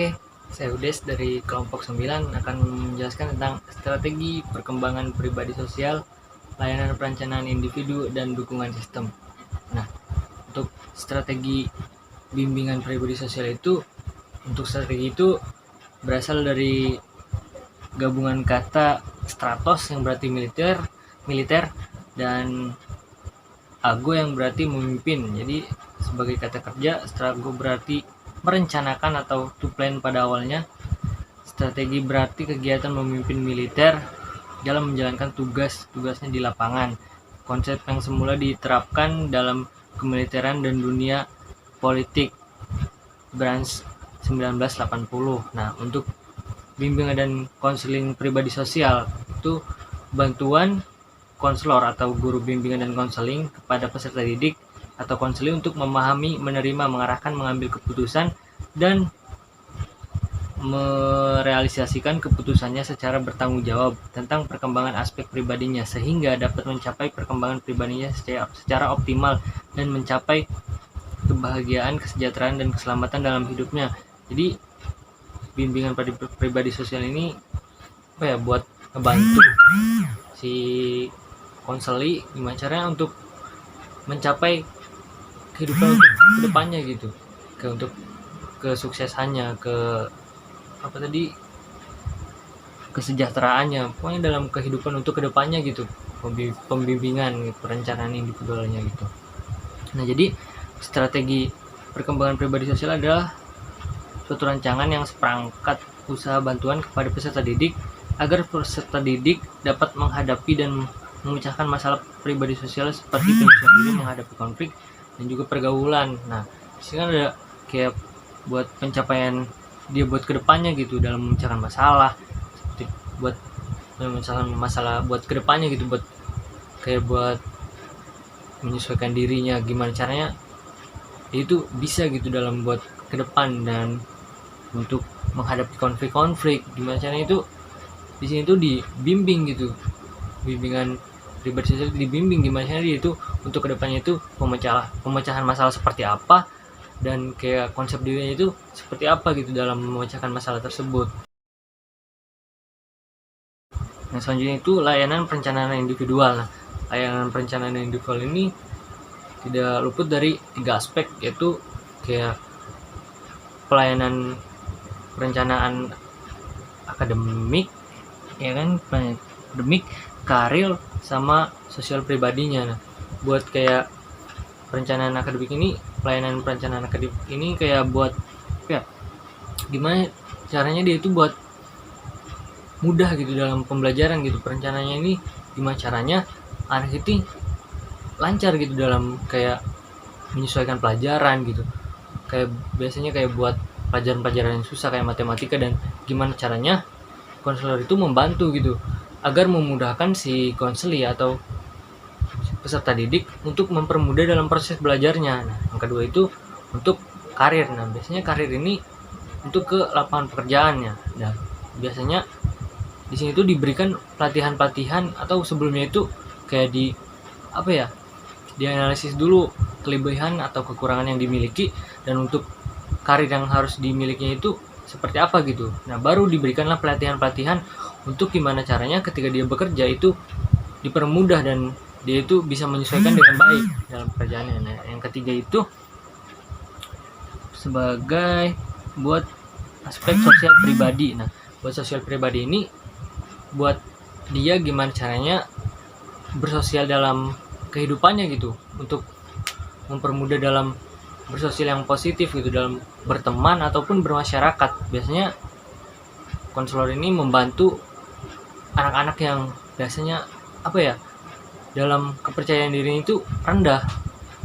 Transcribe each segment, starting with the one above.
Oke, saya Udes dari kelompok 9 akan menjelaskan tentang strategi perkembangan pribadi sosial, layanan perencanaan individu, dan dukungan sistem. Nah, untuk strategi bimbingan pribadi sosial untuk strategi itu berasal dari gabungan kata stratos yang berarti militer, dan ago yang berarti memimpin. Jadi sebagai kata kerja, strago berarti merencanakan atau to plan pada awalnya. Strategi berarti kegiatan memimpin militer dalam menjalankan tugasnya di lapangan. Konsep yang semula diterapkan dalam kemiliteran dan dunia politik Branch 1980. Nah, untuk bimbingan dan konseling pribadi sosial itu bantuan konselor atau guru bimbingan dan konseling kepada peserta didik atau konseling untuk memahami, menerima, mengarahkan, mengambil keputusan, dan merealisasikan keputusannya secara bertanggung jawab tentang perkembangan aspek pribadinya sehingga dapat mencapai perkembangan pribadinya secara optimal dan mencapai kebahagiaan, kesejahteraan, dan keselamatan dalam hidupnya. Jadi bimbingan pribadi sosial ini buat ngebantu si konseli gimana caranya untuk mencapai kehidupan untuk kedepannya gitu, untuk kesuksesannya, kesejahteraannya, pokoknya dalam kehidupan untuk kedepannya gitu, pembimbingan perencanaan individualnya gitu. Nah, jadi strategi perkembangan pribadi sosial adalah suatu rancangan yang seperangkat usaha bantuan kepada peserta didik agar peserta didik dapat menghadapi dan memecahkan masalah pribadi sosial seperti penyesuaian diri menghadapi konflik dan juga pergaulan. Nah, di sini ada kayak buat pencapaian dia buat kedepannya gitu dalam memecahkan masalah, seperti buat memecahkan masalah buat kedepannya gitu, buat menyesuaikan dirinya, gimana caranya itu bisa gitu dalam buat ke depan dan untuk menghadapi konflik, gimana caranya itu di sini tuh dibimbing gitu, bimbingan pribadi sosial dibimbing gimana caranya dia itu untuk kedepannya itu pemecahan masalah seperti apa dan kayak konsep dirinya itu seperti apa gitu dalam memecahkan masalah tersebut. Nah, selanjutnya itu layanan perencanaan individual. Nah, layanan perencanaan individual ini tidak luput dari 3 aspek, yaitu kayak pelayanan perencanaan akademik, ya kan, akademik, karir, sama sosial pribadinya. Nah, buat kayak perencanaan akademik ini, pelayanan perencanaan akademik ini kayak buat gimana caranya dia itu buat mudah gitu dalam pembelajaran gitu. Perencanaannya ini gimana caranya anak itu lancar gitu dalam kayak menyesuaikan pelajaran gitu, kayak biasanya kayak buat pelajaran-pelajaran yang susah kayak matematika, dan gimana caranya konselor itu membantu gitu agar memudahkan si konseli atau peserta didik untuk mempermudah dalam proses belajarnya. Nah, yang kedua itu untuk karir. Nah, biasanya karir ini untuk ke lapangan pekerjaannya. Nah, biasanya di sini tuh diberikan pelatihan atau sebelumnya itu kayak dianalisis dulu kelebihan atau kekurangan yang dimiliki dan untuk karir yang harus dimilikinya itu seperti apa gitu. Nah, baru diberikanlah pelatihan untuk gimana caranya ketika dia bekerja itu dipermudah dan dia itu bisa menyesuaikan dengan baik dalam pekerjaannya. Nah, yang ketiga itu sebagai buat aspek sosial pribadi. Nah, buat sosial pribadi ini buat dia gimana caranya bersosial dalam kehidupannya gitu, untuk mempermudah dalam bersosial yang positif gitu dalam berteman ataupun bermasyarakat. Biasanya konselor ini membantu anak-anak yang biasanya dalam kepercayaan diri itu rendah,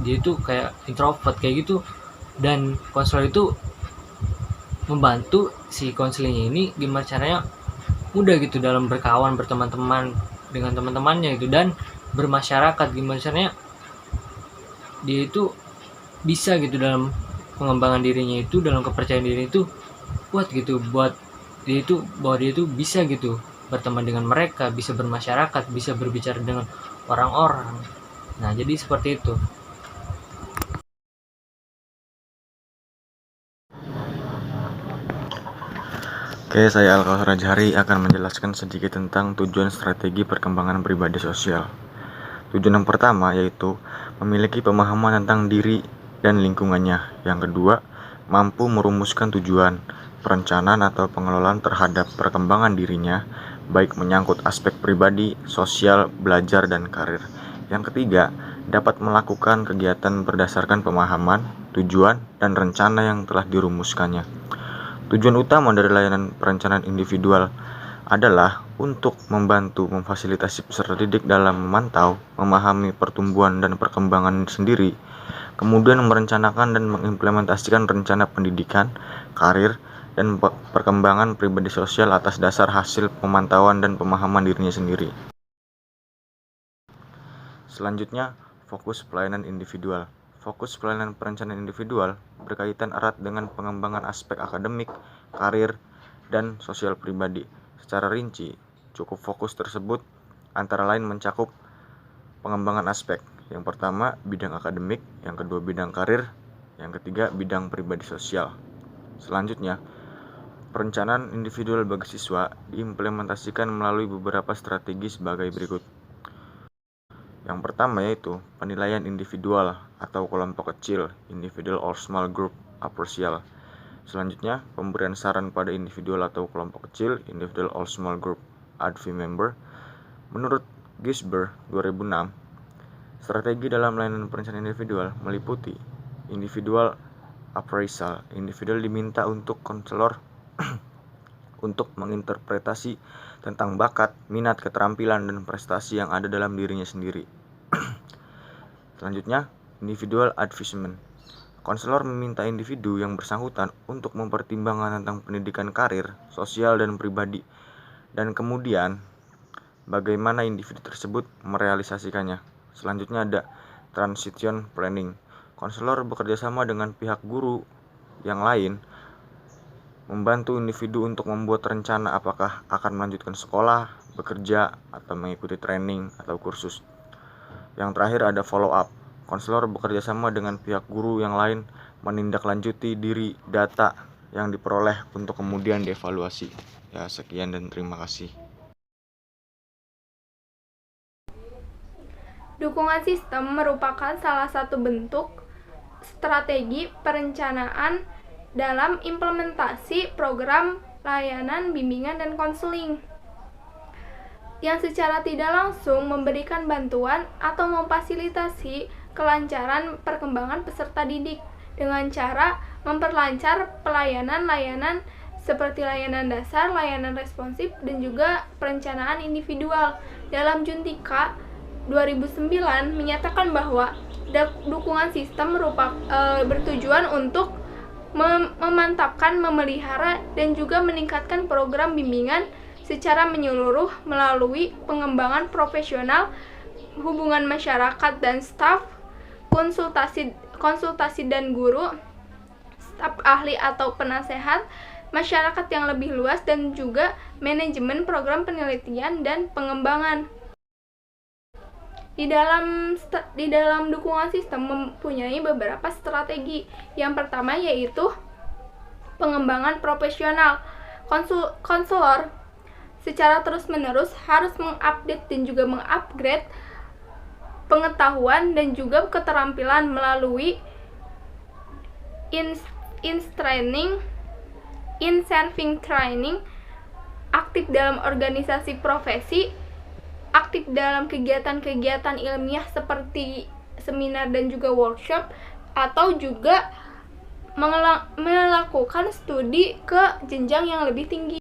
dia itu kayak introvert kayak gitu, dan konselor itu membantu si konselingnya ini gimana caranya mudah gitu dalam berkawan, berteman-teman dengan teman-temannya gitu, dan bermasyarakat, gimana caranya dia itu bisa gitu dalam pengembangan dirinya itu, dalam kepercayaan diri itu kuat gitu, buat dia itu bahwa dia itu bisa gitu berteman dengan mereka, bisa bermasyarakat, bisa berbicara dengan orang-orang. Nah, jadi seperti itu. Oke, saya Alkausar Rajhari akan menjelaskan sedikit tentang tujuan strategi perkembangan pribadi sosial. Tujuan yang pertama yaitu memiliki pemahaman tentang diri dan lingkungannya. Yang kedua, mampu merumuskan tujuan, perencanaan atau pengelolaan terhadap perkembangan dirinya, baik menyangkut aspek pribadi, sosial, belajar, dan karir. Yang ketiga, dapat melakukan kegiatan berdasarkan pemahaman, tujuan, dan rencana yang telah dirumuskannya. Tujuan utama dari layanan perencanaan individual adalah untuk membantu memfasilitasi peserta didik dalam memantau, memahami pertumbuhan dan perkembangan sendiri, kemudian merencanakan dan mengimplementasikan rencana pendidikan, karir, dan perkembangan pribadi sosial atas dasar hasil pemantauan dan pemahaman dirinya sendiri. Selanjutnya, fokus pelayanan individual. Fokus pelayanan perencanaan individual berkaitan erat dengan pengembangan aspek akademik, karir, dan sosial pribadi. Secara rinci, cukup fokus tersebut antara lain mencakup pengembangan aspek. Yang pertama, bidang akademik, yang kedua bidang karir, yang ketiga bidang pribadi sosial. Selanjutnya, perencanaan individual bagi siswa diimplementasikan melalui beberapa strategi sebagai berikut. Yang pertama yaitu penilaian individual atau kelompok kecil, individual or small group appraisal. Selanjutnya, pemberian saran pada individual atau kelompok kecil, individual or small group ADV member. Menurut Gisber 2006, strategi dalam layanan perencanaan individual meliputi individual appraisal. Individual diminta untuk konselor untuk menginterpretasi tentang bakat, minat, keterampilan, dan prestasi yang ada dalam dirinya sendiri. Selanjutnya, individual advisement. Konselor meminta individu yang bersangkutan untuk mempertimbangkan tentang pendidikan karir, sosial, dan pribadi, dan kemudian bagaimana individu tersebut merealisasikannya. Selanjutnya ada transition planning. Konselor bekerjasama dengan pihak guru yang lain membantu individu untuk membuat rencana apakah akan melanjutkan sekolah, bekerja, atau mengikuti training atau kursus. Yang terakhir ada follow up. Konselor bekerja sama dengan pihak guru yang lain menindaklanjuti diri data yang diperoleh untuk kemudian dievaluasi. Ya, sekian dan terima kasih. Dukungan sistem merupakan salah satu bentuk strategi perencanaan dalam implementasi program layanan bimbingan dan konseling yang secara tidak langsung memberikan bantuan atau memfasilitasi kelancaran perkembangan peserta didik dengan cara memperlancar pelayanan-layanan seperti layanan dasar, layanan responsif, dan juga perencanaan individual. Dalam Juntika 2009 menyatakan bahwa dukungan sistem bertujuan untuk memantapkan, memelihara, dan juga meningkatkan program bimbingan secara menyeluruh melalui pengembangan profesional, hubungan masyarakat dan staf, konsultasi dan guru, staf ahli atau penasehat, masyarakat yang lebih luas, dan juga manajemen program penelitian dan pengembangan. Di dalam dukungan sistem mempunyai beberapa strategi. Yang pertama yaitu pengembangan profesional. Konselor secara terus-menerus harus mengupdate dan juga mengupgrade pengetahuan dan juga keterampilan melalui incentive training, aktif dalam organisasi profesi, aktif dalam kegiatan-kegiatan ilmiah seperti seminar dan juga workshop, atau juga melakukan studi ke jenjang yang lebih tinggi.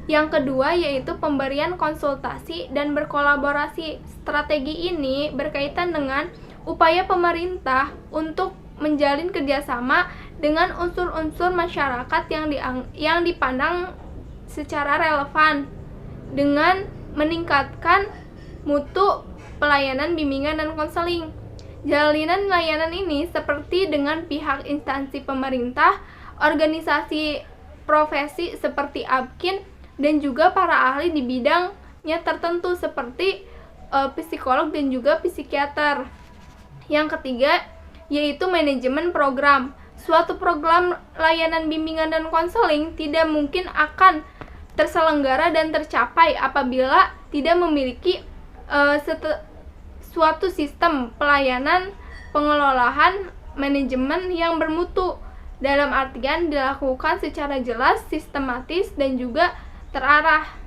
Yang kedua yaitu pemberian konsultasi dan berkolaborasi. Strategi ini berkaitan dengan upaya pemerintah untuk menjalin kerjasama dengan unsur-unsur masyarakat yang dipandang secara relevan dengan meningkatkan mutu pelayanan bimbingan dan konseling. Jalinan layanan ini seperti dengan pihak instansi pemerintah, organisasi profesi seperti ABKIN, dan juga para ahli di bidangnya tertentu seperti psikolog dan juga psikiater. Yang ketiga yaitu manajemen program. Suatu program layanan bimbingan dan konseling tidak mungkin akan terselenggara dan tercapai apabila tidak memiliki suatu sistem pelayanan, pengelolaan, manajemen yang bermutu, dalam artian dilakukan secara jelas, sistematis, dan juga terarah.